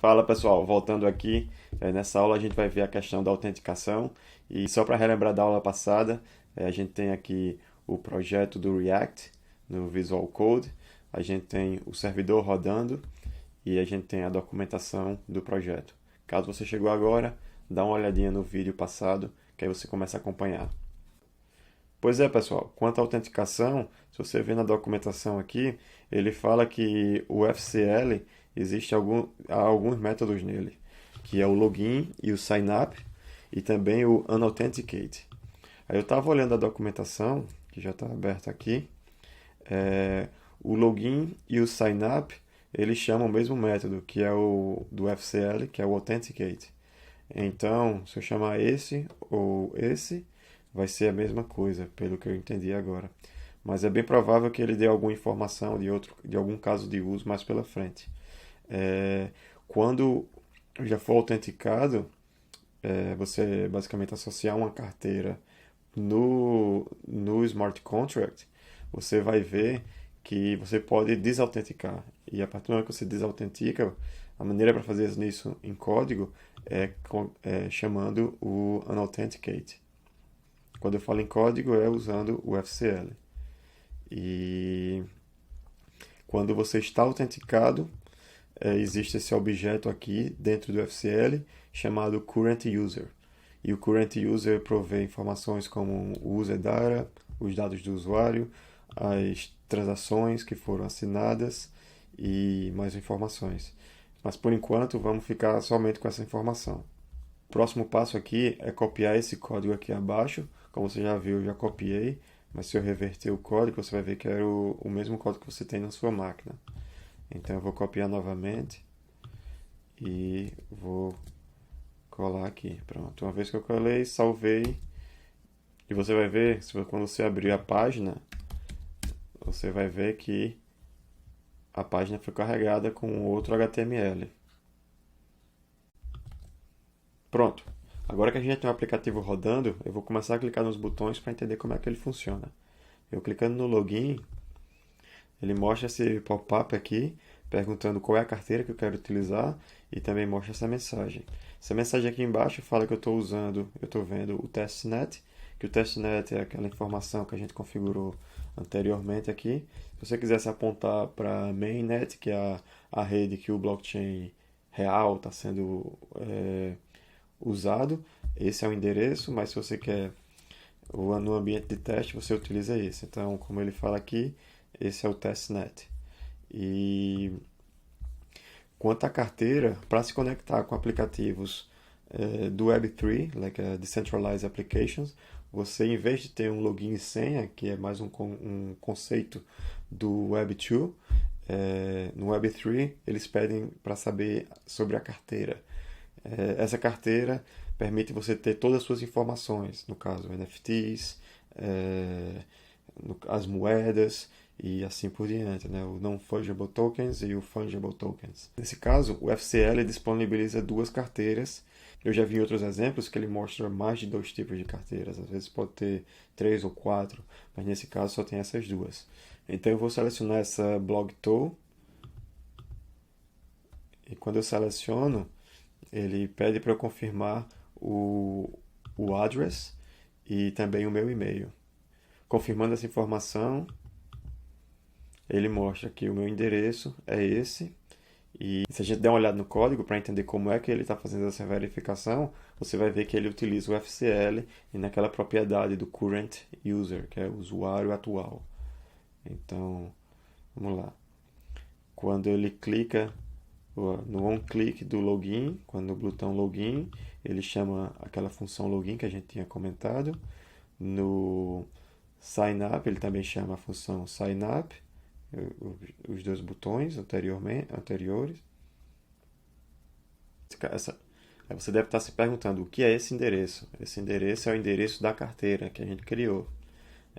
Fala pessoal, voltando aqui, nessa aula a gente vai ver a questão da autenticação e só para relembrar da aula passada, a gente tem aqui o projeto do React no Visual Code, a gente tem o servidor rodando e a gente tem a documentação do projeto. Caso você chegou agora, dá uma olhadinha no vídeo passado que aí você começa a acompanhar. Pois é, pessoal, quanto à autenticação, se você vê na documentação aqui, ele fala que o FCL existe há alguns métodos nele, que é o login e o sign up, e também o unauthenticate. Aí eu estava olhando a documentação, que já está aberta aqui, o login e o sign up, eles chamam o mesmo método, que é o do FCL, que é o authenticate. Então, se eu chamar esse ou esse, vai ser a mesma coisa, pelo que eu entendi agora. Mas é bem provável que ele dê alguma informação de algum caso de uso mais pela frente. É, Quando já for autenticado, você basicamente associar uma carteira no smart contract, você vai ver que você pode desautenticar. E a partir do momento que você desautentica, a maneira para fazer isso em código é chamando o unauthenticate. Quando eu falo em código, é usando o FCL. E quando você está autenticado, existe esse objeto aqui dentro do FCL chamado current user. E o current user provê informações como o user data, os dados do usuário, as transações que foram assinadas e mais informações. Mas por enquanto vamos ficar somente com essa informação. O próximo passo aqui é copiar esse código aqui abaixo. Como você já viu, eu já copiei, mas se eu reverter o código, você vai ver que era o mesmo código que você tem na sua máquina. Então eu vou copiar novamente e vou colar aqui. Pronto, uma vez que eu colei, salvei. E você vai ver, quando você abrir a página, você vai ver que a página foi carregada com outro HTML. Pronto. Agora que a gente já tem o aplicativo rodando, eu vou começar a clicar nos botões para entender como é que ele funciona. Eu clicando no login, ele mostra esse pop-up aqui, perguntando qual é a carteira que eu quero utilizar e também mostra essa mensagem. Essa mensagem aqui embaixo fala que eu estou vendo o testnet, que o testnet é aquela informação que a gente configurou anteriormente aqui. Se você quisesse apontar para mainnet, que é a rede que o blockchain real está sendo usado, esse é o endereço, mas se você quer no ambiente de teste, você utiliza esse. Então, como ele fala aqui, esse é o testnet. E quanto à carteira, para se conectar com aplicativos do Web3, like Decentralized Applications, você, em vez de ter um login e senha, que é mais um conceito do Web2, no Web3 eles pedem para saber sobre a carteira. Essa carteira permite você ter todas as suas informações, no caso NFTs, as moedas e assim por diante, né? O Non-Fungible Tokens e o Fungible Tokens. Nesse caso, o FCL disponibiliza duas carteiras. Eu já vi outros exemplos que ele mostra mais de dois tipos de carteiras. Às vezes pode ter três ou quatro, mas nesse caso só tem essas duas. Então eu vou selecionar essa BlogTool e quando eu seleciono, ele pede para eu confirmar o address e também o meu e-mail. Confirmando essa informação, ele mostra que o meu endereço é esse. E se a gente der uma olhada no código para entender como é que ele está fazendo essa verificação, você vai ver que ele utiliza o FCL e naquela propriedade do current user, que é o usuário atual. Então, vamos lá. Quando ele clica no on-click do login, quando o botão login, ele chama aquela função login que a gente tinha comentado. No sign up, ele também chama a função sign up, os dois botões anteriores. Aí você deve estar se perguntando o que é esse endereço. Esse endereço é o endereço da carteira que a gente criou.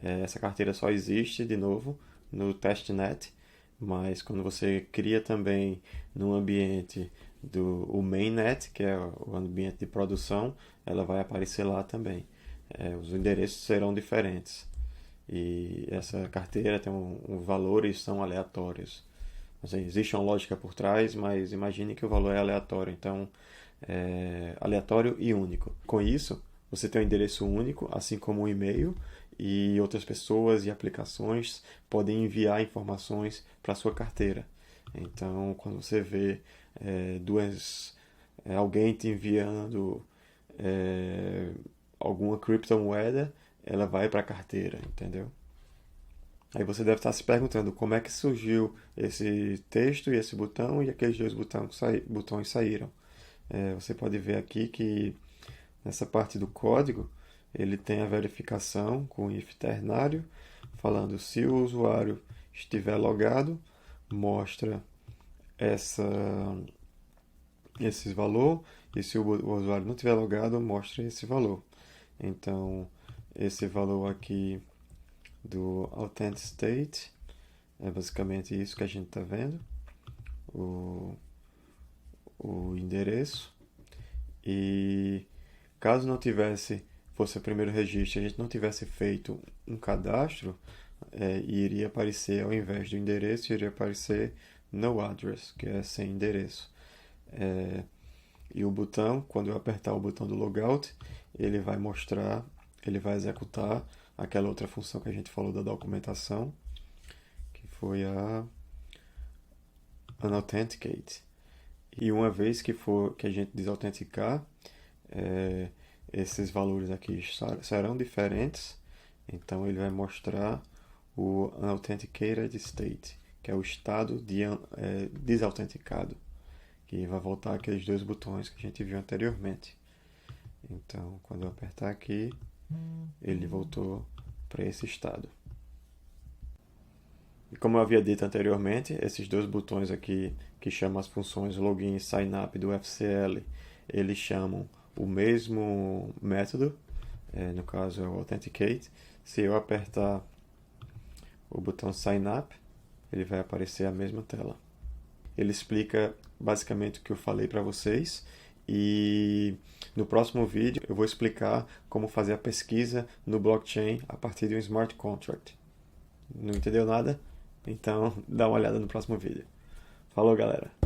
Essa carteira só existe, de novo, no testnet, mas quando você cria também no ambiente do mainnet, que é o ambiente de produção, ela vai aparecer lá também. Os endereços serão diferentes. E essa carteira tem valores são aleatórios. Assim, existe uma lógica por trás, mas imagine que o valor é aleatório, então é aleatório e único. Com isso, você tem um endereço único, assim como um e-mail, e outras pessoas e aplicações podem enviar informações para sua carteira. Então, quando você vê alguém te enviando é, alguma criptomoeda, ela vai para a carteira, entendeu? Aí você deve estar se perguntando como é que surgiu esse texto e esse botão e aqueles dois botões saíram. Você pode ver aqui que nessa parte do código ele tem a verificação com o if ternário, falando se o usuário estiver logado, mostra essa, esse valor, e se o usuário não estiver logado, mostra esse valor. Então, esse valor aqui do Authentic State é basicamente isso que a gente está vendo, o, o endereço. E caso não fosse o primeiro registro, a gente não tivesse feito um cadastro, iria aparecer, ao invés do endereço, iria aparecer no address, que é sem endereço. E o botão, quando eu apertar o botão do logout, ele vai mostrar, ele vai executar aquela outra função que a gente falou da documentação, que foi a unauthenticate. E uma vez que a gente desautenticar, esses valores aqui serão diferentes. Então ele vai mostrar o unauthenticated state, que é o estado desautenticado, que vai voltar aqueles dois botões que a gente viu anteriormente. Então, quando eu apertar aqui, ele voltou para esse estado. E como eu havia dito anteriormente, esses dois botões aqui que chamam as funções login e sign-up do FCL, eles chamam o mesmo método, no caso é o authenticate. Se eu apertar o botão sign-up, ele vai aparecer a mesma tela. Ele explica basicamente o que eu falei para vocês, e no próximo vídeo eu vou explicar como fazer a pesquisa no blockchain a partir de um smart contract. Não entendeu nada? Então dá uma olhada no próximo vídeo. Falou, galera!